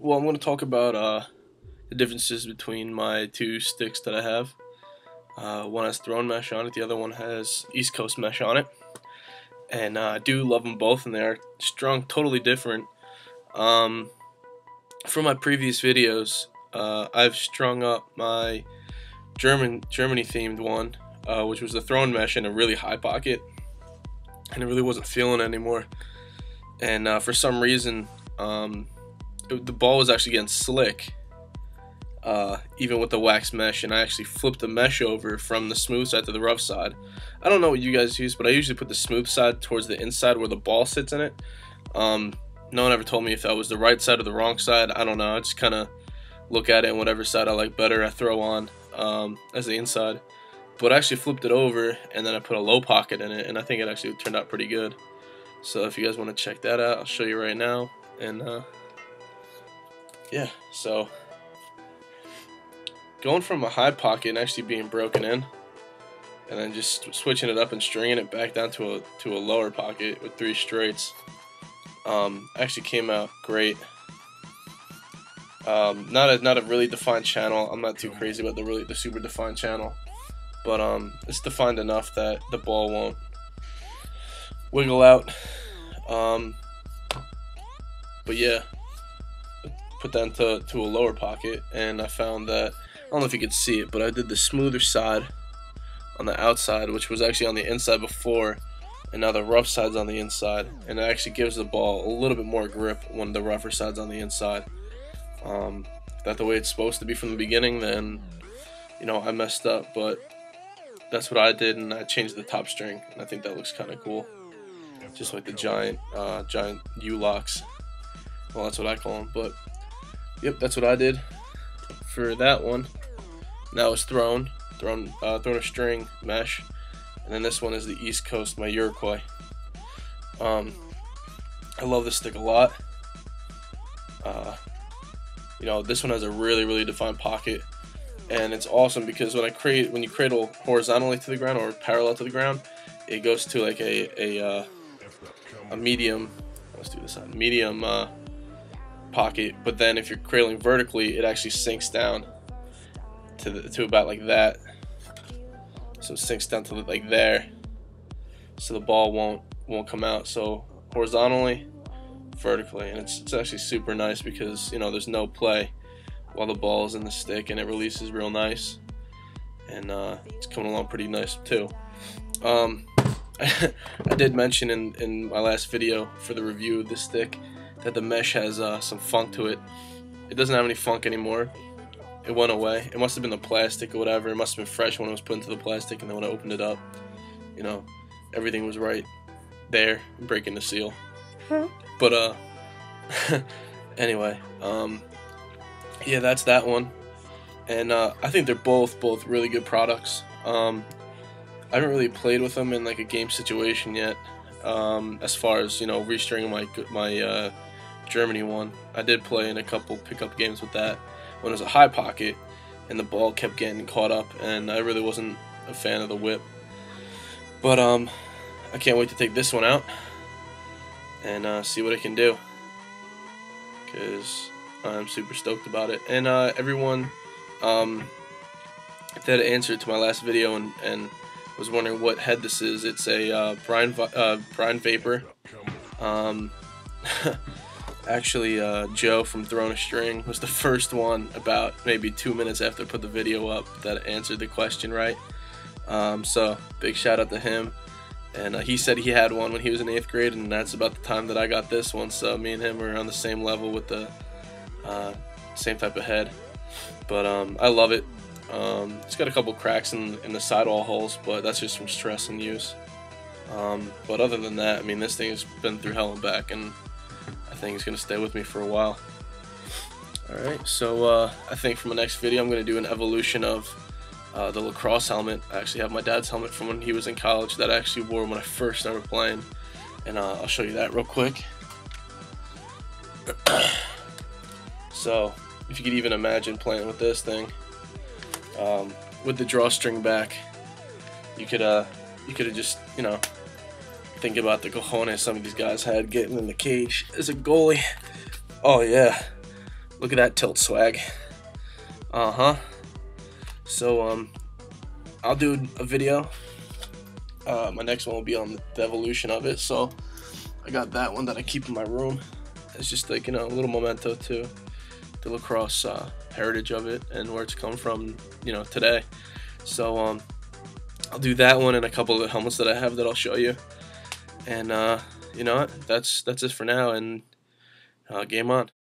Well, I'm going to talk about the differences between my two sticks that I have. One has throne mesh on it, the other one has East Coast mesh on it. And I do love them both, and they are strung totally different. From my previous videos, I've strung up my Germany themed one, which was the throne mesh in a really high pocket, and it really wasn't feeling it anymore. And for some reason, the ball was actually getting slick, even with the wax mesh, and I actually flipped the mesh over from the smooth side to the rough side. I don't know what you guys use, but I usually put the smooth side towards the inside where the ball sits in it. No one ever told me if that was the right side or the wrong side. I don't know. I just kind of look at it, and whatever side I like better I throw on as the inside. But I actually flipped it over, and then I put a low pocket in it, and I think it actually turned out pretty good. So if you guys want to check that out, I'll show you right now. And yeah, so going from a high pocket and actually being broken in, and then just switching it up and stringing it back down to a lower pocket with 3 straights, actually came out great. Not a really defined channel. I'm not too crazy about the super defined channel, but it's defined enough that the ball won't wiggle out. But yeah, put that into a lower pocket, and I found that, I don't know if you could see it, but I did the smoother side on the outside, which was actually on the inside before, and now the rough side's on the inside, and it actually gives the ball a little bit more grip when the rougher side's on the inside. If that's the way it's supposed to be from the beginning, then, you know, I messed up, but that's what I did, and I changed the top string, and I think that looks kind of cool. Just like the giant U-locks. Well, that's what I call them, but yep, that's what I did for that one. Now it's thrown a string mesh, and then this one is the East Coast, my Iroquois. I love this stick a lot. You know, this one has a really defined pocket, and it's awesome because when you cradle horizontally to the ground or parallel to the ground, it goes to like a medium. Let's do this on medium pocket. But then if you're cradling vertically, it actually sinks down to about like that. So it sinks down to like there, so the ball won't come out. So horizontally, vertically, and it's actually super nice because, you know, there's no play while the ball is in the stick, and it releases real nice, and it's coming along pretty nice too. I did mention in my last video for the review of this stick that the mesh has some funk to it. It doesn't have any funk anymore. It went away. It must have been the plastic or whatever. It must have been fresh when it was put into the plastic, and then when I opened it up, you know, everything was right there, breaking the seal. But anyway, yeah, that's that one, and I think they're both really good products. I haven't really played with them in like a game situation yet. As far as, you know, restringing my Germany one, I did play in a couple pickup games with that when it was a high pocket, and the ball kept getting caught up, and I really wasn't a fan of the whip. But I can't wait to take this one out and see what it can do, because I'm super stoked about it. And everyone that answered to my last video and was wondering what head this is, it's a brine vapor. Actually, Joe from Throwing a String was the first one about maybe 2 minutes after I put the video up that answered the question right. So big shout out to him. And he said he had one when he was in 8th grade, and that's about the time that I got this one. So me and him are on the same level with the same type of head. But I love it. It's got a couple cracks in the sidewall holes, but that's just from stress and use. But other than that, I mean, this thing has been through hell and back, and I think it's going to stay with me for a while. Alright, so I think for my next video I'm going to do an evolution of the Lacrosse helmet. I actually have my dad's helmet from when he was in college that I actually wore when I first started playing, and I'll show you that real quick. So if you could even imagine playing with this thing with the drawstring back, you could have just, you know, think about the cojones some of these guys had getting in the cage as a goalie. Oh yeah, Look at that tilt swag. So I'll do a video. My next one will be on the evolution of it. So I got that one that I keep in my room. It's just like, you know, a little memento to the lacrosse heritage of it and where it's come from, you know, today. So I'll do that one and a couple of the helmets that I have that I'll show you. And you know what? That's it for now. And game on.